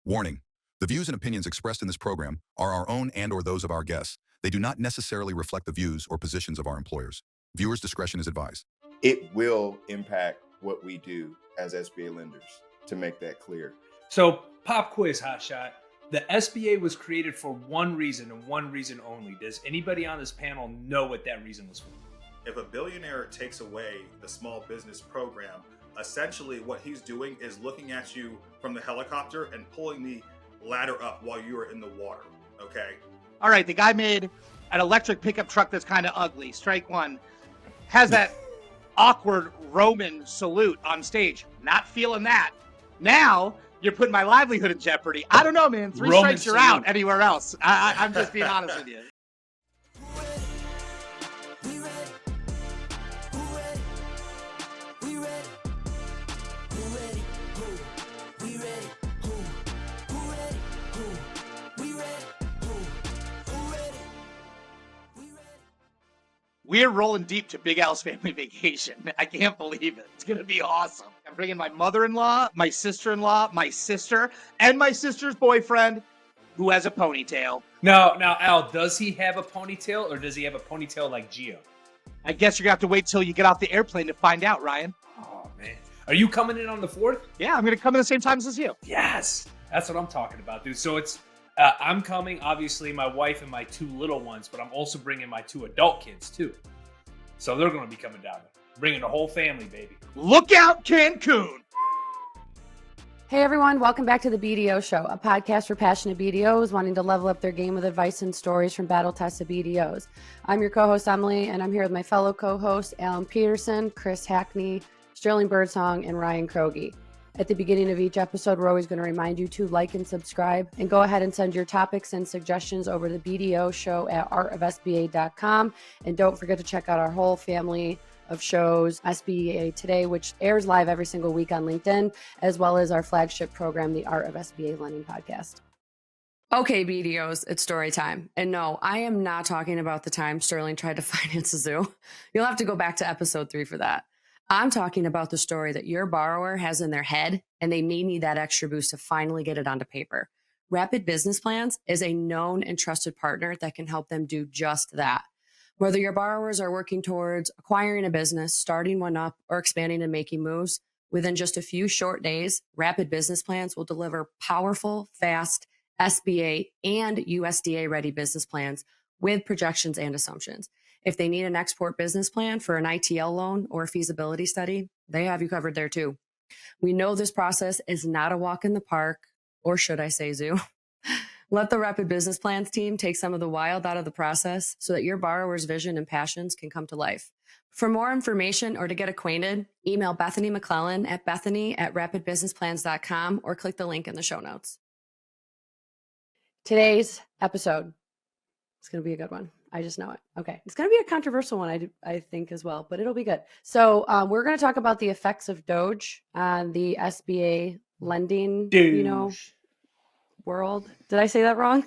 Warning: the views and opinions expressed in this program are our own and/or those of our guests. They do not necessarily reflect the views or positions of our employers. Viewers' discretion is advised. It will impact what we do as SBA lenders, to make that clear. So, pop quiz, hotshot. The SBA was created for one reason and one reason only. Does anybody on this panel know what that reason was for? If a billionaire takes away the small business program, essentially what he's doing is looking at you from the helicopter and pulling the ladder up while you are in the water, okay? All right, the guy made an electric pickup truck that's kind of ugly. Strike one. Has that awkward Roman salute on stage. Not feeling that. Now you're putting my livelihood in jeopardy. I don't know, man. Three Roman strikes, you're salute. out anywhere else. I'm just being honest with you. We're rolling deep to Big Al's family vacation. I can't believe it. It's going to be awesome. I'm bringing my mother-in-law, my sister-in-law, my sister, and my sister's boyfriend, who has a ponytail. Now, Al, does he have a ponytail or does he have a ponytail like Gio? I guess you're going to have to wait till you get off the airplane to find out, Ryan. Oh, man. Are you coming in on the 4th? Yeah, I'm going to come in the same times as you. Yes. That's what I'm talking about, dude. So it's, I'm coming, obviously, my wife and my 2 little ones, but I'm also bringing my 2 adult kids, too. So they're going to be coming down. Bringing the whole family, baby. Look out, Cancun! Hey everyone, welcome back to the BDO Show, a podcast for passionate BDOs wanting to level up their game with advice and stories from battle-tested BDOs. I'm your co-host Emily, and I'm here with my fellow co-hosts Alan Peterson, Chris Hackney, Sterling Birdsong, and Ryan Kroge. At the beginning of each episode, we're always going to remind you to like and subscribe, and go ahead and send your topics and suggestions over to BDO Show at artofsba.com. And don't forget to check out our whole family of shows, SBA Today, which airs live every single week on LinkedIn, as well as our flagship program, the Art of SBA Lending Podcast. Okay, BDOs, it's story time. And no, I am not talking about the time Sterling tried to finance a zoo. You'll have to go back to episode 3 for that. I'm talking about the story that your borrower has in their head, and they may need that extra boost to finally get it onto paper. Rapid Business Plans is a known and trusted partner that can help them do just that. Whether your borrowers are working towards acquiring a business, starting one up, or expanding and making moves, within just a few short days, Rapid Business Plans will deliver powerful, fast SBA and USDA-ready business plans with projections and assumptions. If they need an export business plan for an ITL loan or a feasibility study, they have you covered there too. We know this process is not a walk in the park, or should I say zoo. Let the Rapid Business Plans team take some of the wild out of the process so that your borrower's vision and passions can come to life. For more information or to get acquainted, email Bethany McClellan at bethany@rapidbusinessplans.com or click the link in the show notes. Today's episode is going to be a good one. I just know it. Okay. It's going to be a controversial one, I think, as well, but it'll be good. So we're going to talk about the effects of DOGE on the SBA lending, world. Did I say that wrong?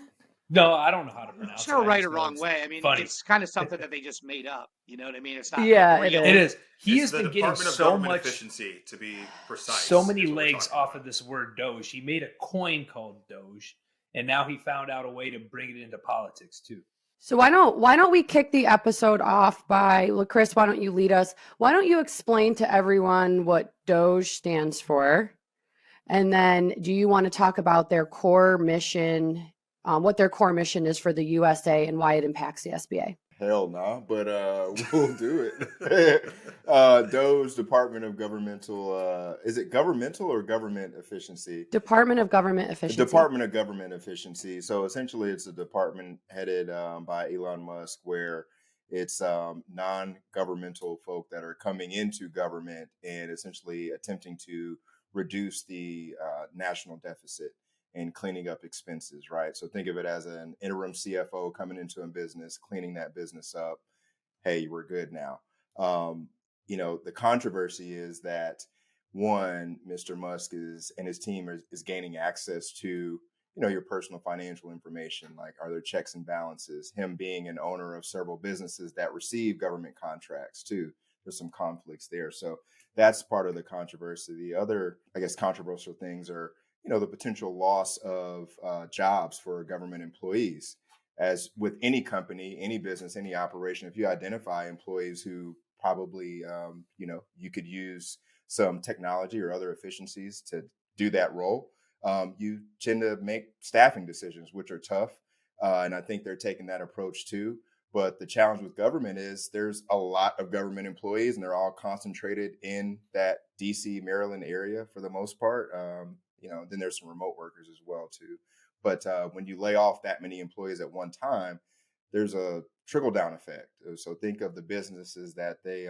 No, I don't know how to pronounce It's it. no right or wrong way. I mean, funny. it's kind of something that they just made up. You know what I mean? It's not. Yeah, like real. It is. He It's has the been getting Department of so Government much efficiency, to be precise. so many is what we're legs talking off about. of this word Doge. He made a coin called Doge, and now he found out a way to bring it into politics too. So why don't we kick the episode off by, well, Chris, why don't you lead us? Why don't you explain to everyone what DOGE stands for? And then do you want to talk about their core mission, what their core mission is for the USA and why it impacts the SBA? Hell no, but we'll do it. DOGE, Department of Governmental, is it governmental or government efficiency? Department of Government Efficiency. Department of Government Efficiency. So essentially it's a department headed by Elon Musk where it's non-governmental folk that are coming into government and essentially attempting to reduce the national deficit and cleaning up expenses, right? So think of it as an interim CFO coming into a business, cleaning that business up. Hey, we're good now. The controversy is that one, Mr. Musk and his team is gaining access to, your personal financial information. Like, are there checks and balances? Him being an owner of several businesses that receive government contracts too. There's some conflicts there. So that's part of the controversy. The other, I guess, controversial things are the potential loss of jobs for government employees. As with any company, any business, any operation, if you identify employees who probably, you could use some technology or other efficiencies to do that role, you tend to make staffing decisions, which are tough. And I think they're taking that approach too. But the challenge with government is there's a lot of government employees and they're all concentrated in that DC, Maryland area for the most part. Then there's some remote workers as well too. But when you lay off that many employees at one time, there's a trickle down effect. So think of the businesses that they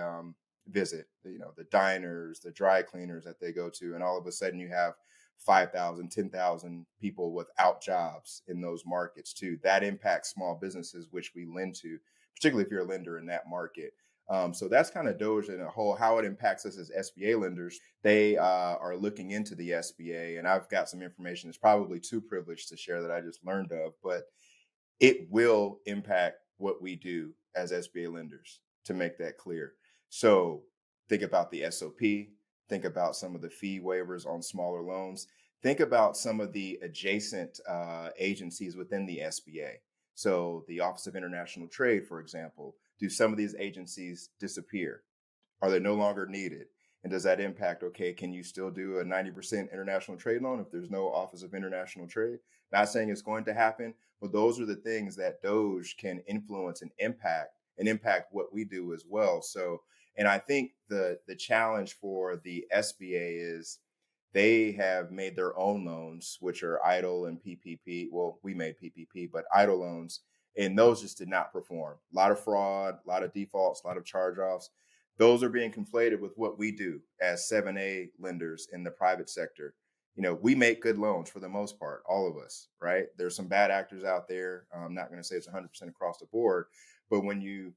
visit, the diners, the dry cleaners that they go to, and all of a sudden you have 5,000, 10,000 people without jobs in those markets too. That impacts small businesses, which we lend to, particularly if you're a lender in that market. So that's kind of DOGE in a whole, how it impacts us as SBA lenders. They are looking into the SBA, and I've got some information that's probably too privileged to share that I just learned of, but it will impact what we do as SBA lenders, to make that clear. So think about the SOP, think about some of the fee waivers on smaller loans, think about some of the adjacent agencies within the SBA. So the Office of International Trade, for example, do some of these agencies disappear? Are they no longer needed? And does that impact, okay, can you still do a 90% international trade loan if there's no Office of International Trade? Not saying it's going to happen, but those are the things that DOGE can influence and impact what we do as well. So, and I think the challenge for the SBA is they have made their own loans, which are EIDL and PPP. Well, we made PPP, but EIDL loans, and those just did not perform. A lot of fraud, a lot of defaults, a lot of charge-offs. Those are being conflated with what we do as 7A lenders in the private sector. We make good loans for the most part, all of us, right? There's some bad actors out there. I'm not going to say it's 100% across the board, but when you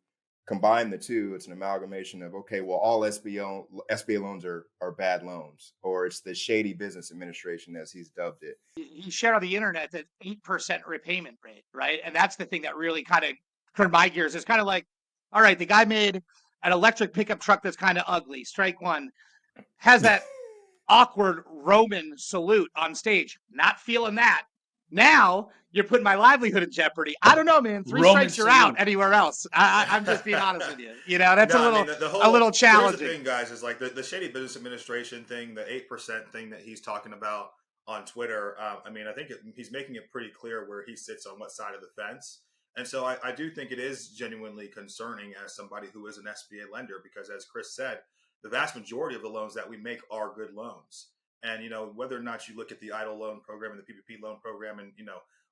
combine the two, it's an amalgamation of, okay, well, all SBA loans are bad loans, or it's the shady business administration, as he's dubbed it. He shared on the internet that 8% repayment rate, right? And that's the thing that really kind of turned my gears. It's kind of like, all right, the guy made an electric pickup truck that's kind of ugly. Strike one. Has that awkward Roman salute on stage. Not feeling that. Now you're putting my livelihood in jeopardy. I don't know, man. Three Roman strikes, you're salute. out anywhere else. I'm just being honest with you. That's No, a little, I mean, a little challenging. Here's the thing, guys, is like the shady business administration thing, the 8% thing that he's talking about on Twitter. I think he's making it pretty clear where he sits on what side of the fence. And so I do think it is genuinely concerning as somebody who is an SBA lender, because as Chris said, the vast majority of the loans that we make are good loans. And, whether or not you look at the EIDL loan program and the PPP loan program, and,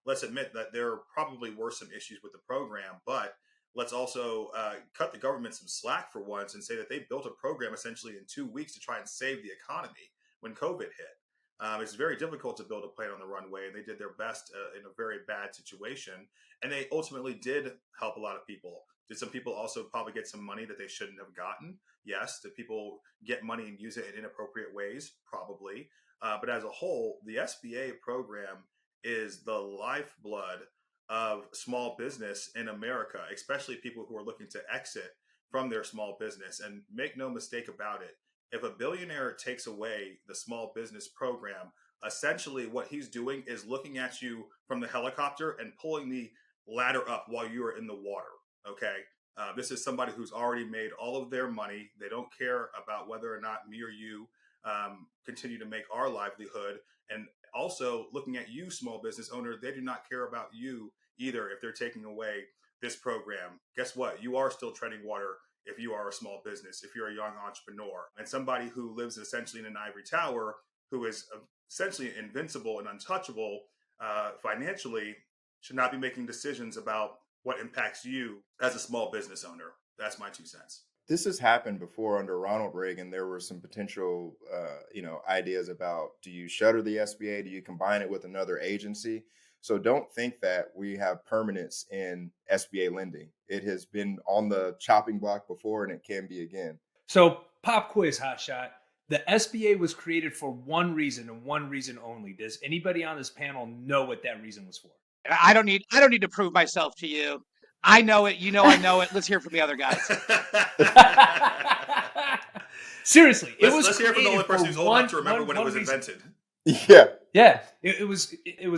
let's admit that there probably were some issues with the program, but let's also cut the government some slack for once and say that they built a program essentially in 2 weeks to try and save the economy when COVID hit. It's very difficult to build a plane on the runway, and they did their best in a very bad situation. And they ultimately did help a lot of people. Did some people also probably get some money that they shouldn't have gotten? Yes. Did people get money and use it in inappropriate ways? Probably. But as a whole, the SBA program is the lifeblood of small business in America, especially people who are looking to exit from their small business. And make no mistake about it, if a billionaire takes away the small business program, essentially what he's doing is looking at you from the helicopter and pulling the ladder up while you are in the water. Okay. This is somebody who's already made all of their money. They don't care about whether or not me or you continue to make our livelihood. And also looking at you, small business owner, they do not care about you either if they're taking away this program. Guess what? You are still treading water if you are a small business, if you're a young entrepreneur. And somebody who lives essentially in an ivory tower, who is essentially invincible and untouchable financially, should not be making decisions about what impacts you as a small business owner. That's my 2 cents. This has happened before under Ronald Reagan. There were some potential, ideas about, do you shutter the SBA? Do you combine it with another agency? So don't think that we have permanence in SBA lending. It has been on the chopping block before, and it can be again. So pop quiz, hotshot. The SBA was created for one reason and one reason only. Does anybody on this panel know what that reason was for? I don't need to prove myself to you. I know it. I know it. Let's hear from the other guys. Seriously, let's hear from the only person who's old enough to remember when it was invented. Yeah. Yeah, it was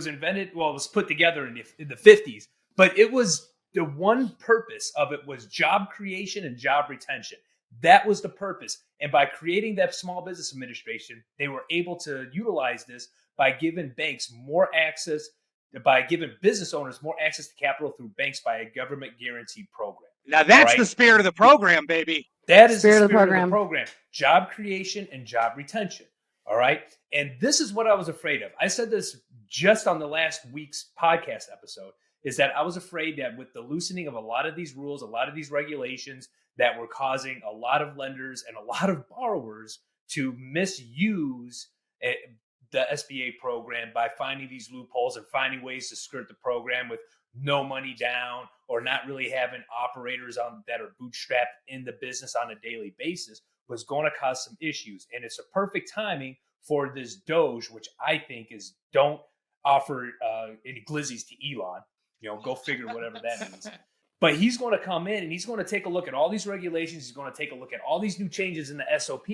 invented. Well, it was put together in the 50s, but it was the one purpose of it was job creation and job retention. That was the purpose. And by creating that Small Business Administration, they were able to utilize this by giving banks more access, by giving business owners more access to capital through banks by a government guaranteed program. Now that's Right? the spirit of the program, baby. That is Spirit the of the spirit of program. the program. Job creation and job retention. All right. And this is what I was afraid of. I said this just on the last week's podcast episode, is that I was afraid that with the loosening of a lot of these rules, a lot of these regulations that were causing a lot of lenders and a lot of borrowers to misuse the SBA program by finding these loopholes and finding ways to skirt the program with no money down or not really having operators on that are bootstrapped in the business on a daily basis was going to cause some issues. And it's a perfect timing for this DOGE, which I think is don't offer any glizzies to Elon. Go figure whatever that means. But he's going to come in and he's going to take a look at all these regulations. He's going to take a look at all these new changes in the SOP,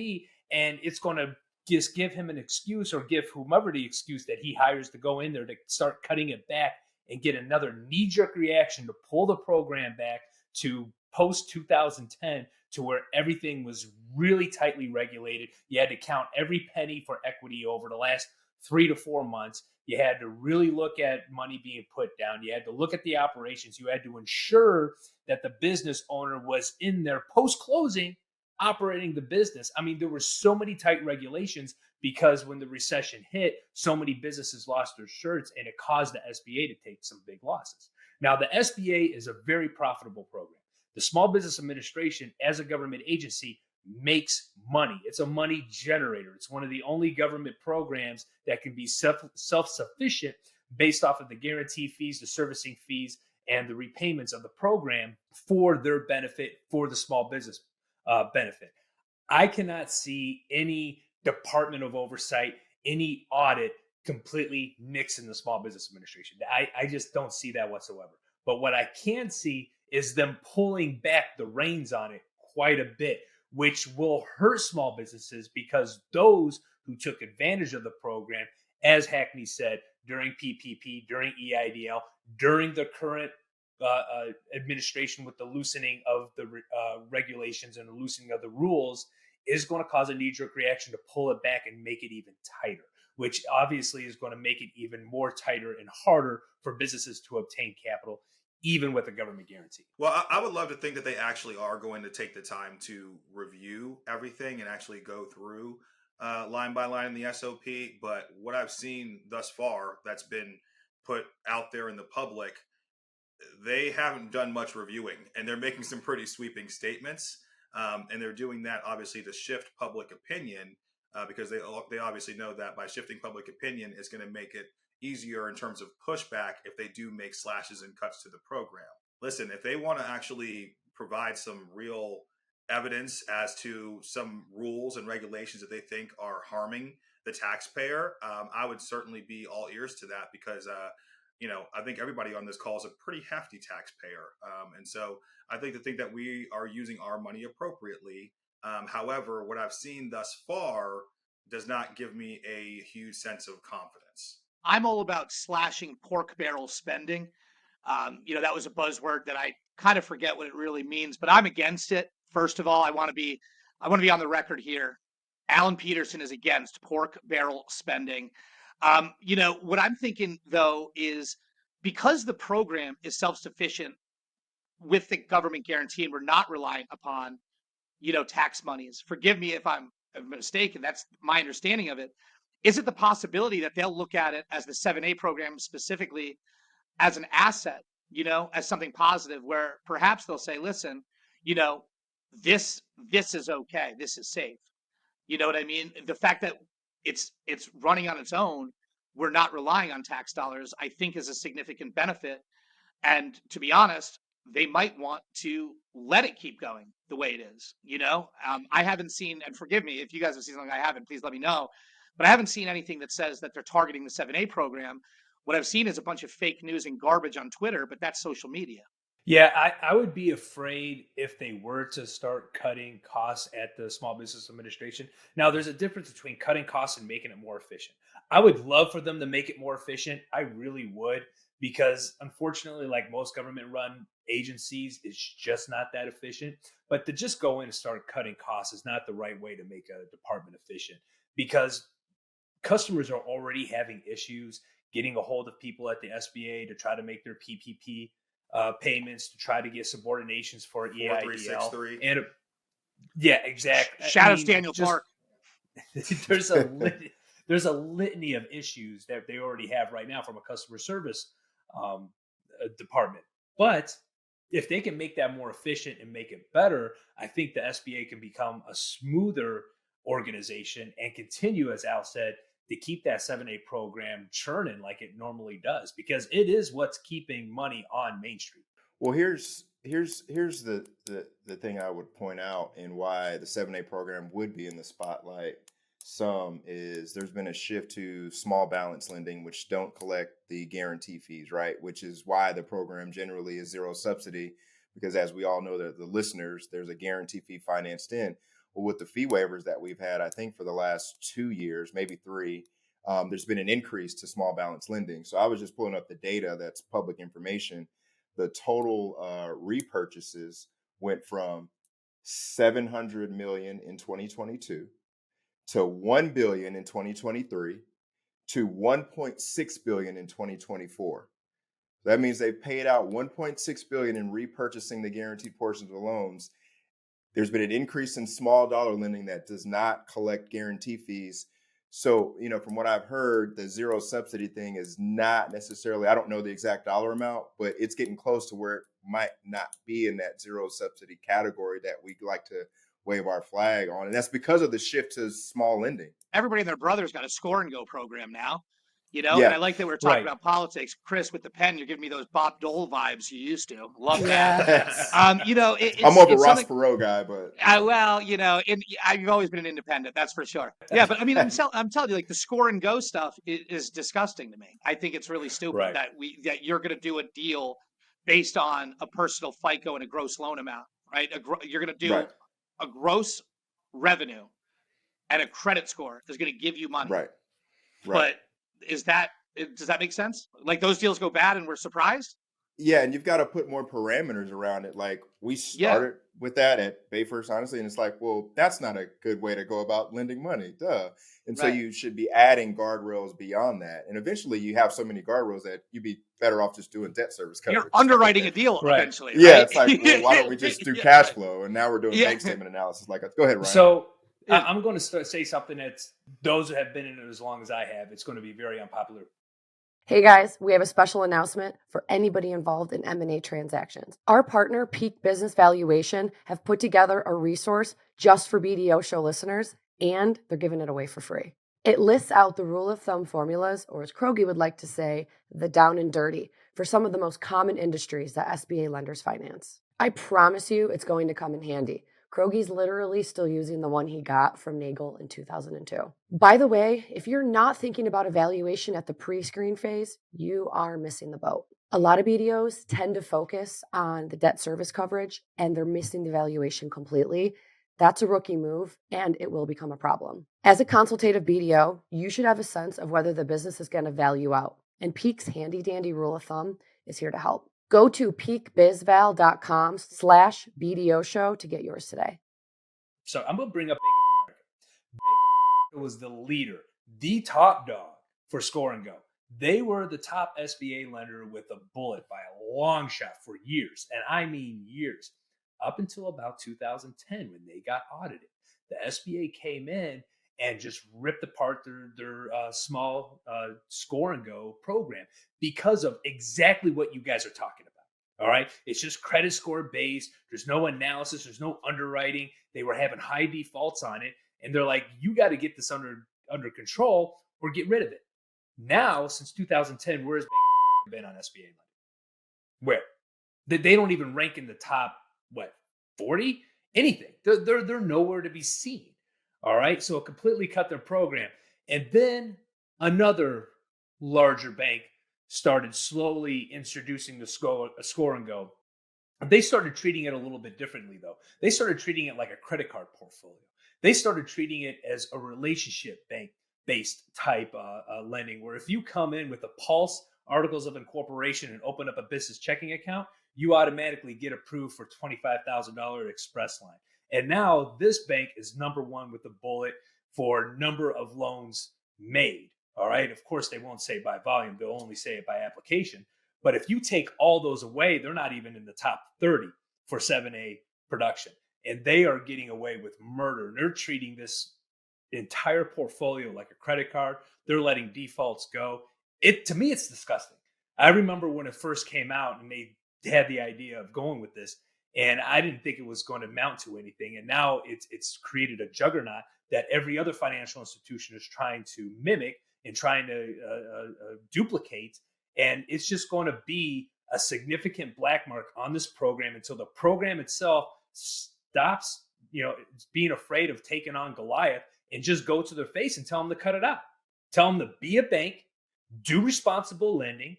and it's going to just give him an excuse or give whomever the excuse that he hires to go in there to start cutting it back and get another knee-jerk reaction to pull the program back to post 2010 to where everything was really tightly regulated. You had to count every penny for equity over the last 3 to 4 months. You had to really look at money being put down. You had to look at the operations. You had to ensure that the business owner was in there post-closing operating the business. I mean, there were so many tight regulations because when the recession hit, so many businesses lost their shirts and it caused the SBA to take some big losses. Now, the SBA is a very profitable program. The Small Business Administration, as a government agency, makes money. It's a money generator. It's one of the only government programs that can be self-sufficient based off of the guarantee fees, the servicing fees, and the repayments of the program for their benefit, for the small business benefit. I cannot see any Department of Oversight, any audit completely nixing the Small Business Administration. I just don't see that whatsoever. But what I can see is them pulling back the reins on it quite a bit, which will hurt small businesses because those who took advantage of the program, as Hackney said, during PPP, during EIDL, during the current administration with the loosening of the regulations and the loosening of the rules, is going to cause a knee-jerk reaction to pull it back and make it even tighter, which obviously is going to make it even more tighter and harder for businesses to obtain capital, even with a government guarantee. Well, I would love to think that they actually are going to take the time to review everything and actually go through line by line in the SOP. But what I've seen thus far that's been put out there in the public, they haven't done much reviewing, and they're making some pretty sweeping statements. And they're doing that obviously to shift public opinion because they obviously know that by shifting public opinion, it's going to make it easier in terms of pushback if they do make slashes and cuts to the program. Listen, if they want to actually provide some real evidence as to some rules and regulations that they think are harming the taxpayer, I would certainly be all ears to that because I think everybody on this call is a pretty hefty taxpayer. And so I think that we are using our money appropriately. However, what I've seen thus far does not give me a huge sense of confidence. I'm all about slashing pork barrel spending. That was a buzzword that I kind of forget what it really means, but I'm against it. First of all, I want to be on the record here. Alan Peterson is against pork barrel spending. What I'm thinking though is because the program is self-sufficient with the government guarantee and we're not relying upon, tax monies. Forgive me if I'm mistaken. That's my understanding of it. Is it the possibility that they'll look at it as the 7A program specifically as an asset, as something positive where perhaps they'll say, listen, this is okay. This is safe. You know what I mean? The fact that it's running on its own, we're not relying on tax dollars, I think is a significant benefit. And to be honest, they might want to let it keep going the way it is. I haven't seen, and forgive me if you guys have seen something I haven't, please let me know. But I haven't seen anything that says that they're targeting the 7A program. What I've seen is a bunch of fake news and garbage on Twitter, but that's social media. Yeah, I would be afraid if they were to start cutting costs at the Small Business Administration. Now, there's a difference between cutting costs and making it more efficient. I would love for them to make it more efficient. I really would, because unfortunately, like most government-run agencies, it's just not that efficient. But to just go in and start cutting costs is not the right way to make a department efficient, because customers are already having issues getting a hold of people at the SBA to try to make their PPP payments, to try to get subordinations for EIDL. 4363. And yeah, exactly. Shout out to Daniel Park. There's a litany of issues that they already have right now from a customer service department. But if they can make that more efficient and make it better, I think the SBA can become a smoother organization and continue, as Al said, to keep that 7A program churning like it normally does, because it is what's keeping money on Main Street. Well, here's the thing I would point out, and why the 7A program would be in the spotlight is there's been a shift to small balance lending, which don't collect the guarantee fees, right? Which is why the program generally is zero subsidy, because as we all know, that the listeners, there's a guarantee fee financed in. Well, with the fee waivers that we've had, I think for the last 2 years, maybe 3, there's been an increase to small balance lending. So I was just pulling up the data that's public information. The total repurchases went from 700 million in 2022 to 1 billion in 2023 to 1.6 billion in 2024. That means they paid out 1.6 billion in repurchasing the guaranteed portions of the loans. There's been an increase in small dollar lending that does not collect guarantee fees. So, from what I've heard, the zero subsidy thing is not necessarily, I don't know the exact dollar amount, but it's getting close to where it might not be in that zero subsidy category that we like to wave our flag on. And that's because of the shift to small lending. Everybody and their brother's got a score and go program now. Yeah. And I like that we're talking Right. about politics. Chris, with the pen, you're giving me those Bob Dole vibes you used to. Love Yeah. that. It's, I'm more of a it's Ross something- Perot guy, but I've always been an independent, that's for sure. Yeah, but I mean, I'm telling you, like the score and go stuff is disgusting to me. I think it's really stupid Right. that you're going to do a deal based on a personal FICO and a gross loan amount, right? You're going to do Right. a gross revenue and a credit score is going to give you money. Right. But does that make sense? Like those deals go bad and we're surprised? Yeah, and you've got to put more parameters around it. Like we started with that at Bayfirst, honestly, and it's like, well, that's not a good way to go about lending money, duh. And so Right. you should be adding guardrails beyond that. And eventually you have so many guardrails that you'd be better off just doing debt service coverage. You're underwriting a deal Right. eventually. Yeah, right? it's like, well, why don't we just do Yeah, cash right. flow? And now we're doing Yeah. bank statement analysis. Like, go ahead, Ryan. So I'm going to say something that those who have been in it as long as I have, it's going to be very unpopular. Hey guys, we have a special announcement for anybody involved in M&A transactions. Our partner, Peak Business Valuation, have put together a resource just for BDO Show listeners, and they're giving it away for free. It lists out the rule of thumb formulas, or as Kroge would like to say, the down and dirty, for some of the most common industries that SBA lenders finance. I promise you it's going to come in handy. Kroge's literally still using the one he got from Nagel in 2002. By the way, if you're not thinking about evaluation at the pre-screen phase, you are missing the boat. A lot of BDOs tend to focus on the debt service coverage, and they're missing the valuation completely. That's a rookie move, and it will become a problem. As a consultative BDO, you should have a sense of whether the business is going to value out, and Peak's handy-dandy rule of thumb is here to help. Go to peakbizval.com/BDO show to get yours today. So I'm going to bring up Bank of America. Bank of America was the leader, the top dog for score and go. They were the top SBA lender with a bullet by a long shot for years. And I mean years, up until about 2010 when they got audited. The SBA came in and just ripped apart their small score and go program because of exactly what you guys are talking about. All right. It's just credit score based. There's no analysis. There's no underwriting. They were having high defaults on it. And they're like, you got to get this under control or get rid of it. Now, since 2010, where has Bank of America been on SBA lending? Where? They don't even rank in the top, 40? Anything. They're nowhere to be seen. All right. So it completely cut their program. And then another larger bank started slowly introducing the score and go. They started treating it a little bit differently, though. They started treating it like a credit card portfolio. They started treating it as a relationship bank based type lending, where if you come in with a Pulse articles of incorporation and open up a business checking account, you automatically get approved for $25,000 express line. And now this bank is number one with the bullet for number of loans made. All right. Of course, they won't say by volume, they'll only say it by application. But if you take all those away, they're not even in the top 30 for 7A production. And they are getting away with murder. And they're treating this entire portfolio like a credit card. They're letting defaults go. To me, it's disgusting. I remember when it first came out and they had the idea of going with this, and I didn't think it was going to amount to anything. And now it's created a juggernaut that every other financial institution is trying to mimic and trying to duplicate. And it's just going to be a significant black mark on this program until the program itself stops, being afraid of taking on Goliath and just go to their face and tell them to cut it out. Tell them to be a bank, do responsible lending,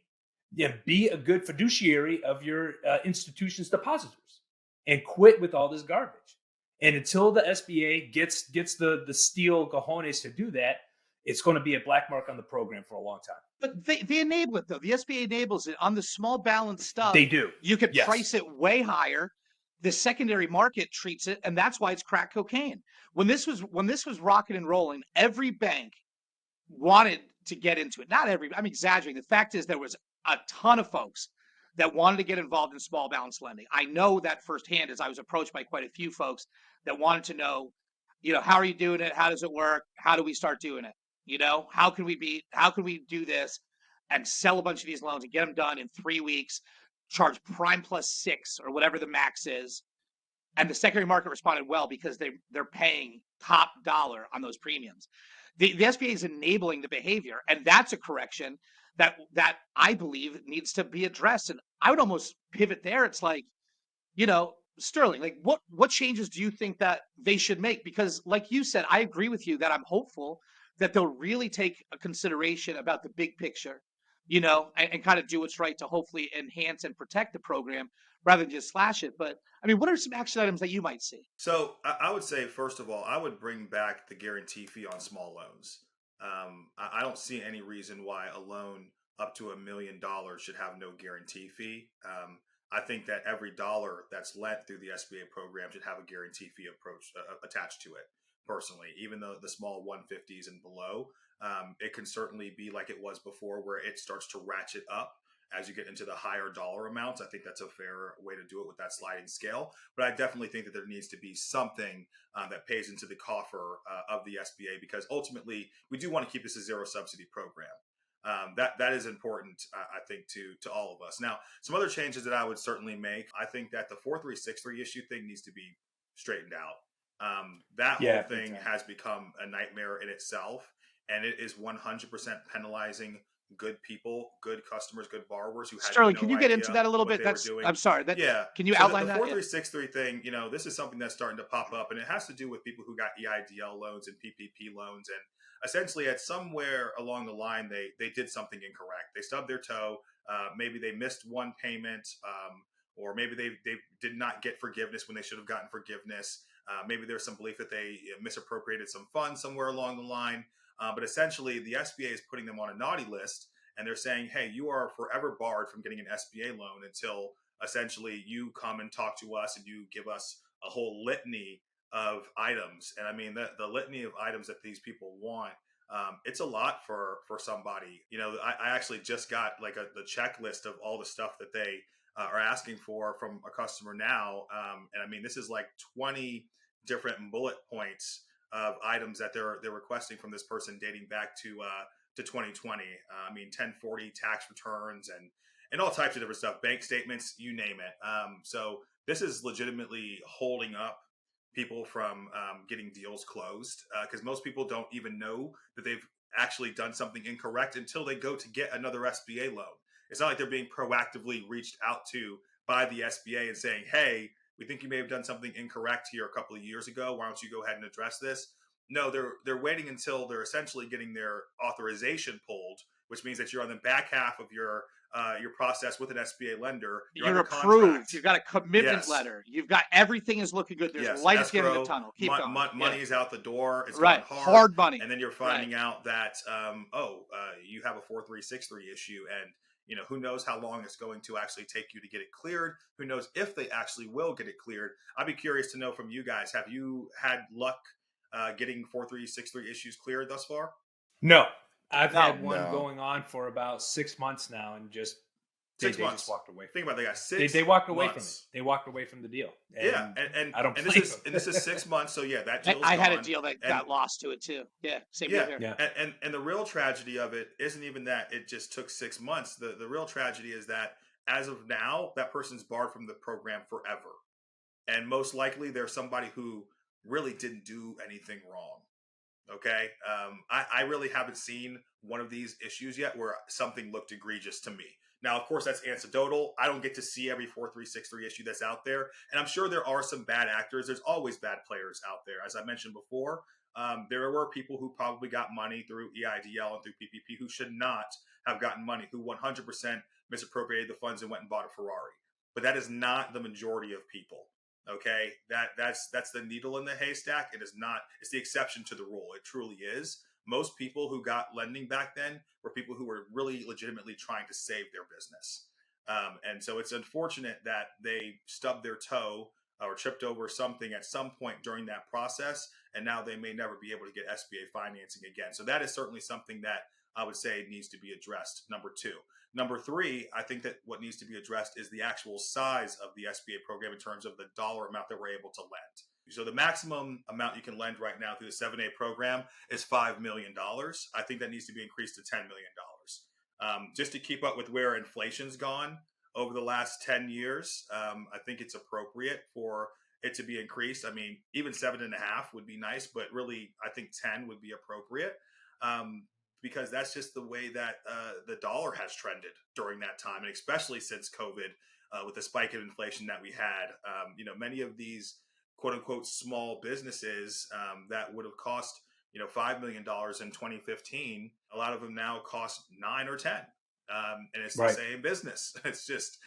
be a good fiduciary of your institution's depositors, and quit with all this garbage. And until the SBA gets the steel cojones to do that, it's going to be a black mark on the program for a long time. But they enable it, though. The SBA enables it on the small balance stuff. They do. You could Yes. price it way higher. The secondary market treats it, and that's why it's crack cocaine. When this was rocking and rolling, every bank wanted to get into it. Not every, I'm exaggerating. The fact is there was a ton of folks that wanted to get involved in small balance lending. I know that firsthand as I was approached by quite a few folks that wanted to know, how are you doing it? How does it work? How do we start doing it? How can we do this and sell a bunch of these loans and get them done in 3 weeks, charge prime plus 6 or whatever the max is. And the secondary market responded well because they're paying top dollar on those premiums. The SBA is enabling the behavior, and that's a correction that I believe needs to be addressed. And I would almost pivot there. It's like, Sterling, like what changes do you think that they should make? Because like you said, I agree with you that I'm hopeful that they'll really take a consideration about the big picture, and kind of do what's right to hopefully enhance and protect the program rather than just slash it. But I mean, what are some action items that you might see? So I would say, first of all, I would bring back the guarantee fee on small loans. I don't see any reason why a loan up to $1 million should have no guarantee fee. I think that every dollar that's lent through the SBA program should have a guarantee fee approach attached to it. Personally, even though the small 150s and below, it can certainly be like it was before, where it starts to ratchet up as you get into the higher dollar amounts. I think that's a fair way to do it with that sliding scale. But I definitely think that there needs to be something that pays into the coffer of the SBA, because ultimately we do want to keep this a zero subsidy program. That is important, I think, to all of us. Now, some other changes that I would certainly make. I think that the 4363 issue thing needs to be straightened out. That whole thing has become a nightmare in itself, and it is 100% penalizing good people, good customers, good borrowers who had Sterling, no can you get idea into that a little what bit? they were doing. I'm sorry. Can you So outline the that? 4363 thing, this is something that's starting to pop up, and it has to do with people who got EIDL loans and PPP loans, and essentially at somewhere along the line they did something incorrect. They stubbed their toe. Maybe they missed one payment, or maybe they did not get forgiveness when they should have gotten forgiveness. Maybe there's some belief that they misappropriated some funds somewhere along the line. But essentially, the SBA is putting them on a naughty list, and they're saying, hey, you are forever barred from getting an SBA loan until essentially you come and talk to us and you give us a whole litany of items. And I mean, the litany of items that these people want, it's a lot for somebody. I actually just got like the checklist of all the stuff that they are asking for from a customer now. And I mean, this is like 20 different bullet points of items that they're requesting from this person dating back to 2020. I mean, 1040 tax returns and all types of different stuff, bank statements, you name it. So this is legitimately holding up people from getting deals closed, because most people don't even know that they've actually done something incorrect until they go to get another SBA loan. It's not like they're being proactively reached out to by the SBA and saying, hey, we think you may have done something incorrect here a couple of years ago. Why don't you go ahead and address this? No, they're waiting until they're essentially getting their authorization pulled which means that you're on the back half of your process with an SBA lender. You're approved. You've got a commitment letter. You've got everything is looking good. There's light at the end of the tunnel. Keep going. Money is out the door. It's right. going hard money. And then you're finding out that you have a 4363 issue, and who knows how long it's going to actually take you to get it cleared. Who knows if they actually will get it cleared. I'd be curious to know from you guys, have you had luck getting 4363 issues cleared thus far? No. I've had one going on for about 6 months now, and just they just walked away. Think about it, they got 6 they walked away from it. They walked away from the deal. And and I don't. And this is 6 months. So that deal. I had a deal that got lost to it too. Yeah, same here. Yeah. And the real tragedy of it isn't even that it just took 6 months. The real tragedy is that as of now, that person's barred from the program forever, and most likely there's somebody who really didn't do anything wrong. Okay. I really haven't seen one of these issues yet where something looked egregious to me. Now, of course, that's anecdotal. I don't get to see every 4363 issue that's out there. And I'm sure there are some bad actors. There's always bad players out there. As I mentioned before, there were people who probably got money through EIDL and through PPP who should not have gotten money, who 100% misappropriated the funds and went and bought a Ferrari. But that is not the majority of people. Okay, that's the needle in the haystack. It is not. It's the exception to the rule. It truly is. Most people who got lending back then were people who were really legitimately trying to save their business. And so it's unfortunate that they stubbed their toe or tripped over something at some point during that process, and now they may never be able to get SBA financing again. So that is certainly something that I would say needs to be addressed. Number 2. Number 3, I think that what needs to be addressed is the actual size of the SBA program in terms of the dollar amount that we're able to lend. So the maximum amount you can lend right now through the 7A program is $5 million. I think that needs to be increased to $10 million. Just to keep up with where inflation's gone over the last 10 years, I think it's appropriate for it to be increased. I mean, even 7.5 would be nice, but really, I think 10 would be appropriate. Because that's just the way that the dollar has trended during that time, and especially since COVID, with the spike of inflation that we had. Many of these quote unquote small businesses that would have cost $5 million in 2015, a lot of them now cost 9 or 10, and it's the same business. It's just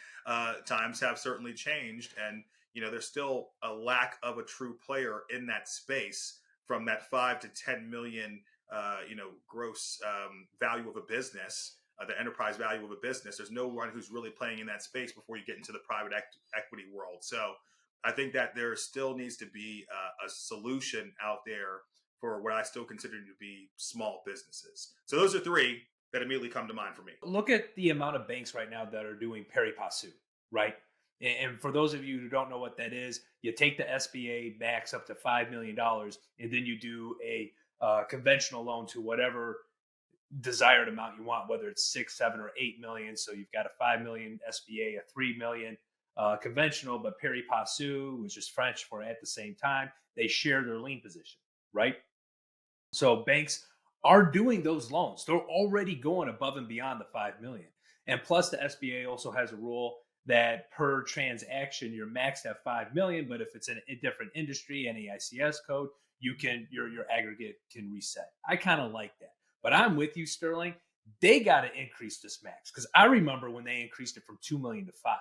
times have certainly changed, and there's still a lack of a true player in that space from that 5 to 10 million. Gross value of a business, the enterprise value of a business. There's no one who's really playing in that space before you get into the private equity world. So I think that there still needs to be a solution out there for what I still consider to be small businesses. So those are 3 that immediately come to mind for me. Look at the amount of banks right now that are doing pari passu, right? And for those of you who don't know what that is, you take the SBA max up to $5 million, and then you do a conventional loan to whatever desired amount you want, whether it's 6, 7, or 8 million. So you've got a 5 million SBA, a 3 million conventional, but pari passu, which is French for at the same time, they share their lien position, right? So banks are doing those loans. They're already going above and beyond the 5 million. And plus the SBA also has a rule that per transaction, you're maxed at 5 million, but if it's in a different industry, NAICS code, you can your aggregate can reset. I kind of like that, but I'm with you, Sterling. They got to increase this max, because I remember when they increased it from 2 million to 5.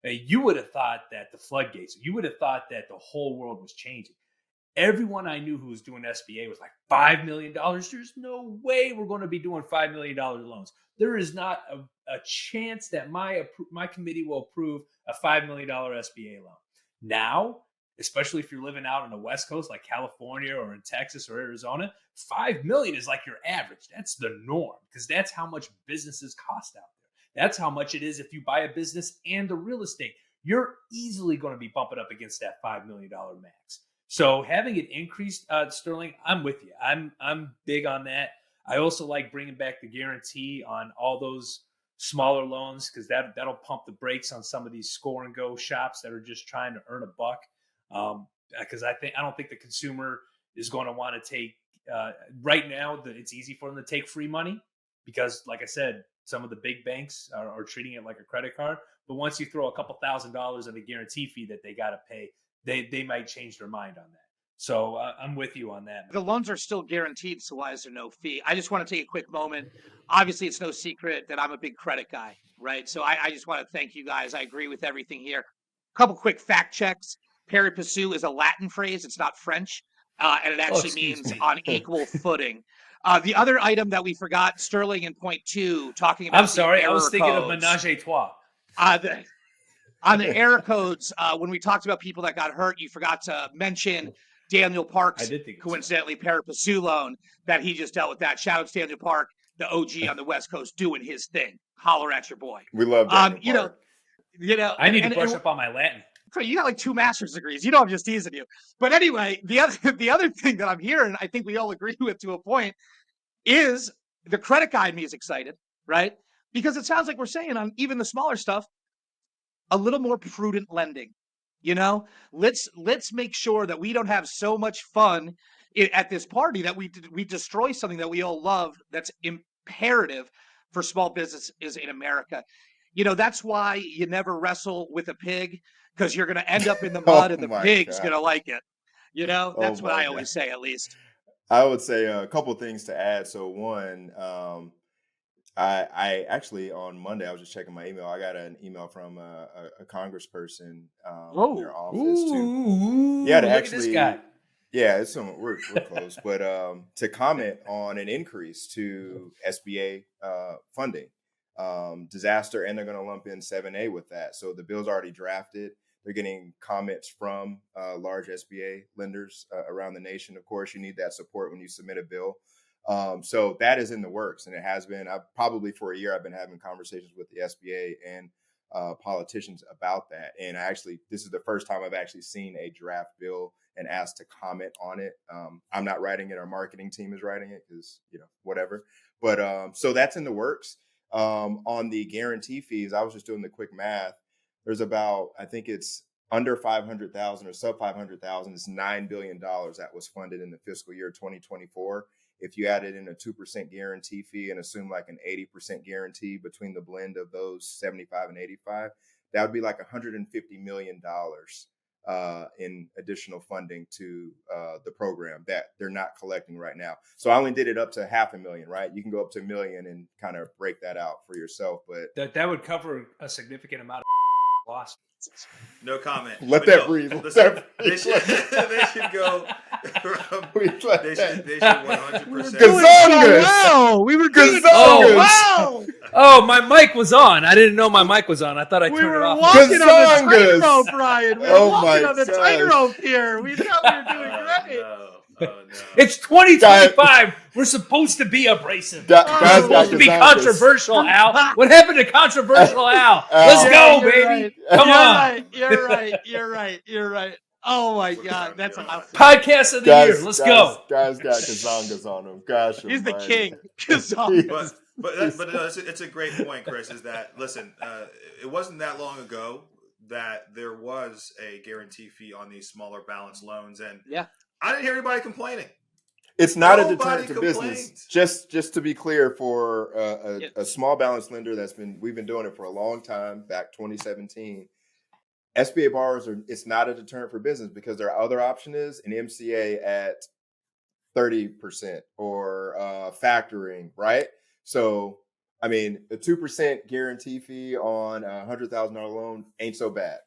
You would have thought that the floodgates. You would have thought that the whole world was changing. Everyone I knew who was doing SBA was like $5 million. There's no way we're going to be doing $5 million loans. There is not a chance that my committee will approve a $5 million SBA loan. Now, especially if you're living out on the West Coast, like California or in Texas or Arizona, 5 million is like your average. That's the norm, because that's how much businesses cost out there. That's how much it is if you buy a business and the real estate. You're easily going to be bumping up against that $5 million max. So having it increased, Sterling, I'm with you. I'm big on that. I also like bringing back the guarantee on all those smaller loans, because that'll pump the brakes on some of these score and go shops that are just trying to earn a buck. Because I don't think the consumer is going to want to take right now. It's easy for them to take free money because, like I said, some of the big banks are treating it like a credit card. But once you throw a couple $1,000s on a guarantee fee that they got to pay, they might change their mind on that. So I'm with you on that. The loans are still guaranteed, so why is there no fee? I just want to take a quick moment. Obviously, it's no secret that I'm a big credit guy, right? So I just want to thank you guys. I agree with everything here. A couple quick fact checks. Pari passu is a Latin phrase. It's not French, and it actually means on equal footing. The other item that we forgot, Sterling in point 2, talking about I'm sorry, I was thinking codes. of menage a trois. On the error codes, when we talked about people that got hurt, you forgot to mention Daniel Park's, coincidentally, pari passu loan that he just dealt with that. Shout out to Daniel Park, the OG on the West Coast, doing his thing. Holler at your boy. We love Daniel Park. I need to brush up on my Latin. You got like 2 master's degrees. You know I'm just teasing you. But anyway, the other thing that I'm hearing, I think we all agree with to a point, is the credit guy in me is excited, right? Because it sounds like we're saying on even the smaller stuff, a little more prudent lending. Let's make sure that we don't have so much fun at this party that we destroy something that we all love. That's imperative for small businesses in America. That's why you never wrestle with a pig, because you're going to end up in the mud and the pig's going to like it. That's what I always say, at least. I would say a couple of things to add. So one, I actually on Monday I was just checking my email. I got an email from a congressperson in their office to actually, this guy. Yeah, we're close, but to comment on an increase to SBA funding, disaster, and they're going to lump in 7A with that. So the bill's already drafted. They're getting comments from large SBA lenders around the nation. Of course, you need that support when you submit a bill. So that is in the works, and it has been. Probably for a year, I've been having conversations with the SBA and politicians about that. And this is the first time I've actually seen a draft bill and asked to comment on it. I'm not writing it; our marketing team is writing it because whatever. But so that's in the works. On the guarantee fees, I was just doing the quick math. There's about, I think it's under 500,000 or sub 500,000. It's $9 billion that was funded in the fiscal year 2024. If you added in a 2% guarantee fee and assume like an 80% guarantee between the blend of those 75 and 85, that would be like $150 million in additional funding to the program that they're not collecting right now. So I only did it up to $500,000, right? You can go up to $1 million and kind of break that out for yourself. But that would cover a significant amount of loss. No comment. Let that breathe. Listen, they should go. They should 100%. Wow, we were doing wow. Oh, my mic was on. I didn't know my mic was on. I thought I turned it off. We were walking on the tightrope, Brian. We were walking on the tightrope here. We thought we were doing great. No. Oh, no. It's 2025. We're supposed to be abrasive. We're supposed to be controversial, Al. What happened to controversial Al? Let's go, baby. Right. Come on. You're right. Oh, my God. That's awesome. Podcast of the year. Let's go. Guys got Kazangas on him. Gosh, he's the king. Kazangas. But it's a great point, Chris, is that, listen, it wasn't that long ago that there was a guarantee fee on these smaller balance loans. And I didn't hear anybody complaining. It's not a deterrent to business. Just to be clear, for a small balance lender we've been doing it for a long time, back 2017. SBA borrowers it's not a deterrent for business because their other option is an MCA at 30% or factoring, right? So, I mean, a 2% guarantee fee on a $100,000 loan ain't so bad.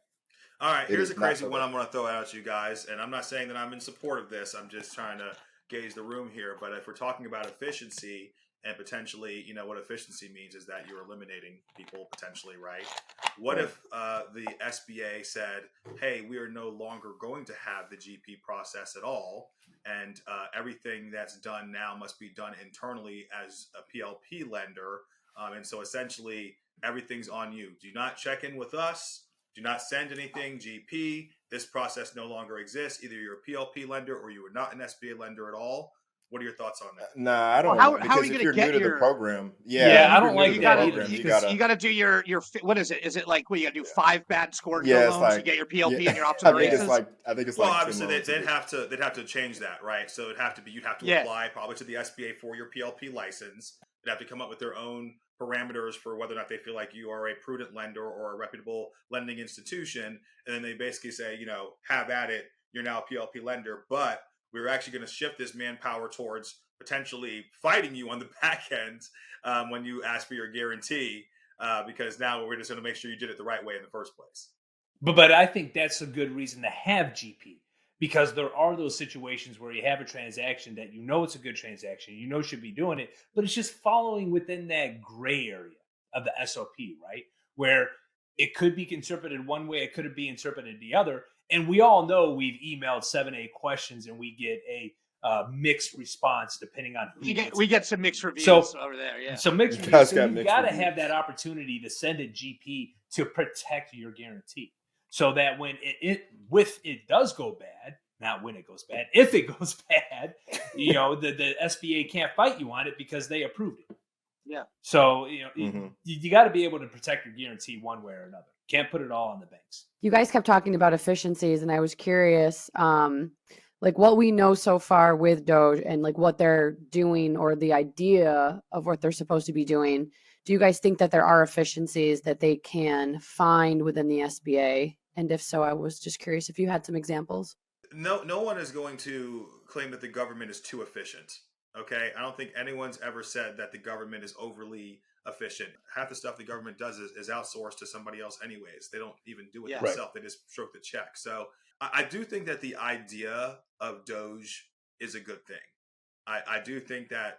All right, here's a crazy one I'm going to throw out at you guys, and I'm not saying that I'm in support of this. I'm just trying to gauge the room here. But if we're talking about efficiency and potentially, what efficiency means is that you're eliminating people potentially, right? What if the SBA said, hey, we are no longer going to have the GP process at all, and everything that's done now must be done internally as a PLP lender, and so essentially everything's on you. Do not check in with us. Do not send anything, GP. This process no longer exists. Either you're a PLP lender or you are not an SBA lender at all. What are your thoughts on that? Nah, I don't know. Because if you're new to the program, I don't like that either. You got to do your what is it? Is it like you got to do 5 bad scored loans to get your PLP and your ops and races? I think it's well, obviously they'd have to change that, right? So you'd have to apply probably to the SBA for your PLP license. They'd have to come up with their own parameters for whether or not they feel like you are a prudent lender or a reputable lending institution, and then they basically say, have at it. you're now a PLP lender, but we're actually going to shift this manpower towards potentially fighting you on the back end when you ask for your guarantee, because now we're just going to make sure you did it the right way in the first place. But I think that's a good reason to have GP, because there are those situations where you have a transaction that you know it's a good transaction, you know should be doing it, but it's just following within that gray area of the SOP, right? Where it could be interpreted one way, it could be interpreted the other. And we all know we've emailed 7-8 questions and we get a mixed response depending on who we get some mixed reviews over there. Yeah. So mixed You reviews. guys So got you've mixed got to reviews. have that opportunity to send a GP to protect your guarantee, so that when it does go bad, not when it goes bad, if it goes bad, you know, the SBA can't fight you on it because they approved it. Yeah. So, you know, you got to be able to protect your guarantee one way or another. Can't put it all on the banks. You guys kept talking about efficiencies, and I was curious, like what we know so far with DOGE and like what they're doing or the idea of what they're supposed to be doing. Do you guys think that there are efficiencies that they can find within the SBA? And if so, I was just curious if you had some examples. No one is going to claim that the government is too efficient. Okay, I don't think anyone's ever said that the government is overly efficient. Half the stuff the government does is outsourced to somebody else anyways. They don't even do it themselves. They just stroke the check. So I do think that the idea of DOGE is a good thing. I do think that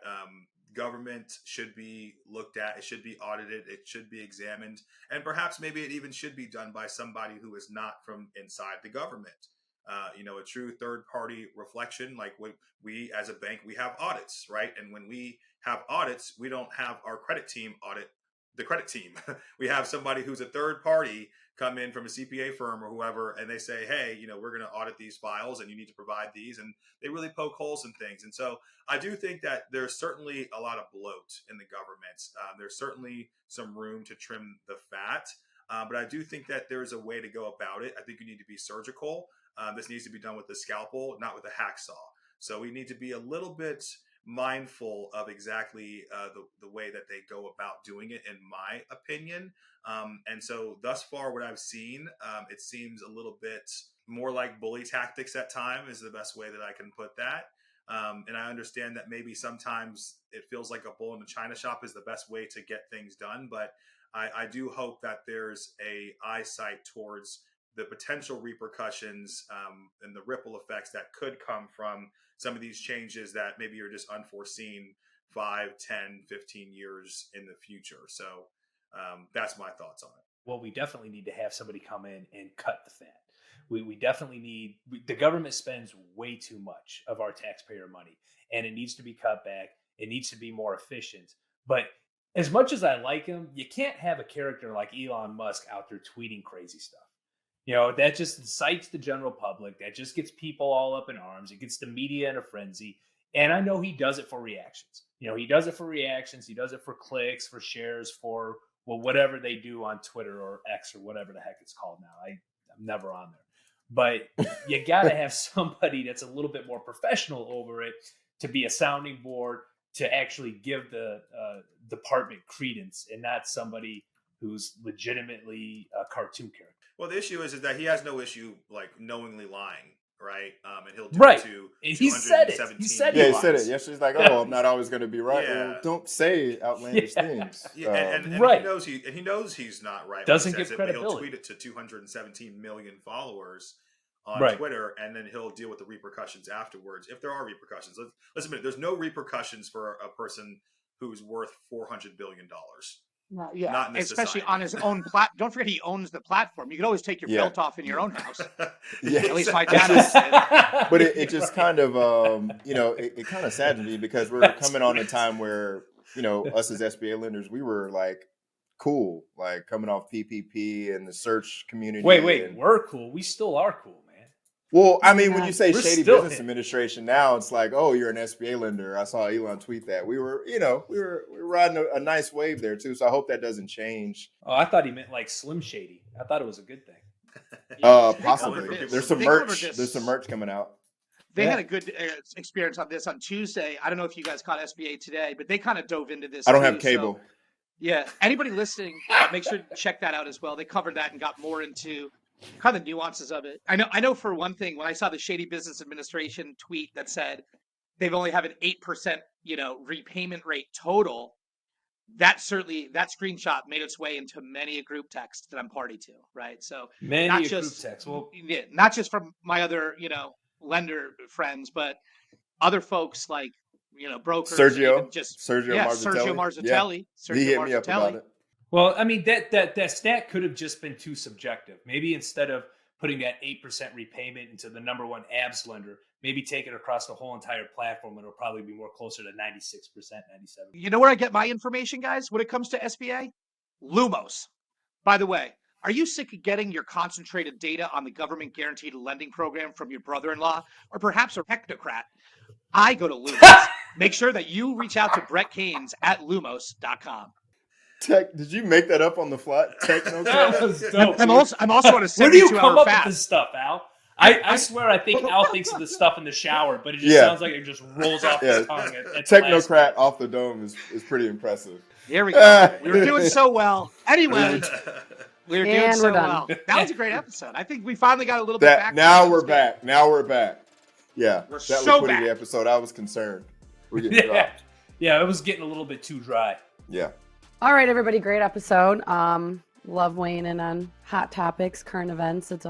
government should be looked at. It should be audited. It should be examined. And perhaps maybe it even should be done by somebody who is not from inside the government. You know, a true third-party reflection. Like we as a bank, we have audits, right? And when we have audits, we don't have our credit team audit the credit team. We have somebody who's a third party come in from a CPA firm or whoever, and they say, hey, you know, we're going to audit these files and you need to provide these. And they really poke holes in things. And so I do think that there's certainly a lot of bloat in the government. There's certainly some room to trim the fat. But I do think that there's a way to go about it. I think you need to be surgical. This needs to be done with the scalpel, not with a hacksaw. So we need to be a little bit mindful of exactly the way that they go about doing it, in my opinion. And so thus far, what I've seen, it seems a little bit more like bully tactics at time is the best way that I can put that. And I understand that maybe sometimes it feels like a bull in the china shop is the best way to get things done. But I do hope that there's a eyesight towards the potential repercussions and the ripple effects that could come from some of these changes that maybe are just unforeseen 5, 10, 15 years in the future. So that's my thoughts on it. Well, we definitely need to have somebody come in and cut the fat. We definitely need, the government spends way too much of our taxpayer money, and it needs to be cut back. It needs to be more efficient. But as much as I like him, you can't have a character like Elon Musk out there tweeting crazy stuff. You know, that just incites the general public. That just gets people all up in arms. It gets the media in a frenzy. And I know he does it for reactions. You know, he does it for reactions. He does it for clicks, for shares, for whatever they do on Twitter or X or whatever the heck it's called now. I'm never on there. But you got to have somebody that's a little bit more professional over it to be a sounding board, to actually give the department credence, and not somebody who's legitimately a cartoon character. Well, the issue is that he has no issue like knowingly lying, right? And he'll do Right. it to And he said it. He said Yeah, he he said lies. it. Yes, she's like, oh, I'm not always going to be right. Yeah. Well, don't say outlandish things. Yeah, and Right. he knows he's not right. Doesn't when he give says it, but he'll credibility. tweet it to 217 million followers on Right. Twitter, and then he'll deal with the repercussions afterwards, if there are repercussions. Let's admit it, there's no repercussions for a person who's worth $400 billion. Yeah, Not in this especially society. on his own Don't forget, he owns the platform. You could always take your Yeah. belt off in your own house. Yeah. At least my It's dad just- said. But it just kind of, it kind of saddens me because we're coming on a time where, us as SBA lenders, we were like cool, like coming off PPP and the search community. Wait, and- we're cool. We still are cool, man. Well, I mean, when you say We're shady still business hip. administration now, it's like, oh, you're an SBA lender. I saw Elon tweet that. We were riding a nice wave there too. So I hope that doesn't change. Oh, I thought he meant like Slim Shady. I thought it was a good thing. Possibly. covered There's some They merch. covered this. There's some merch coming out. They Yeah. had a good experience on this on Tuesday. I don't know if you guys caught SBA today, but they kind of dove into this. I don't too. have cable. So, yeah, anybody listening, make sure to check that out as well. They covered that and got more into kind of the nuances of it. I know for one thing, when I saw the Shady Business Administration tweet that said they've only have an 8%, repayment rate total, that screenshot made its way into many a group text that I'm party to, right? So Many group text. Well, not just from my other, lender friends, but other folks like, brokers. Sergio Sergio Marzatelli. Yeah. He hit me up about it. Well, I mean, that stat could have just been too subjective. Maybe instead of putting that 8% repayment into the number one abs lender, maybe take it across the whole entire platform, and it'll probably be more closer to 96%, 97%. You know where I get my information, guys, when it comes to SBA? Lumos. By the way, are you sick of getting your concentrated data on the government guaranteed lending program from your brother-in-law or perhaps a technocrat? I go to Lumos. Make sure that you reach out to Brett Keynes at lumos.com. Did you make that up on the fly? That was dope. I'm also on a 72-hour fast. Where do you come up with this stuff, Al? I swear I think Al thinks of this stuff in the shower, but it just sounds like it just rolls off his tongue. At Technocrat off the dome is pretty impressive. Here we go. We were doing so well. Anyway, we were doing so well. That was a great episode. I think we finally got a little bit back. Now we're back. Yeah, we're that so liquidity back. episode, I was concerned. We're getting dropped. Yeah, it was getting a little bit too dry. Yeah. All right, everybody, great episode. Love weighing in on hot topics, current events. It's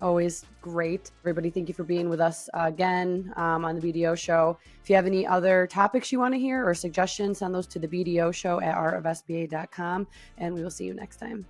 always great. Everybody, thank you for being with us again on the BDO Show. If you have any other topics you want to hear or suggestions, send those to TheBDOShow@artofsba.com, and we will see you next time.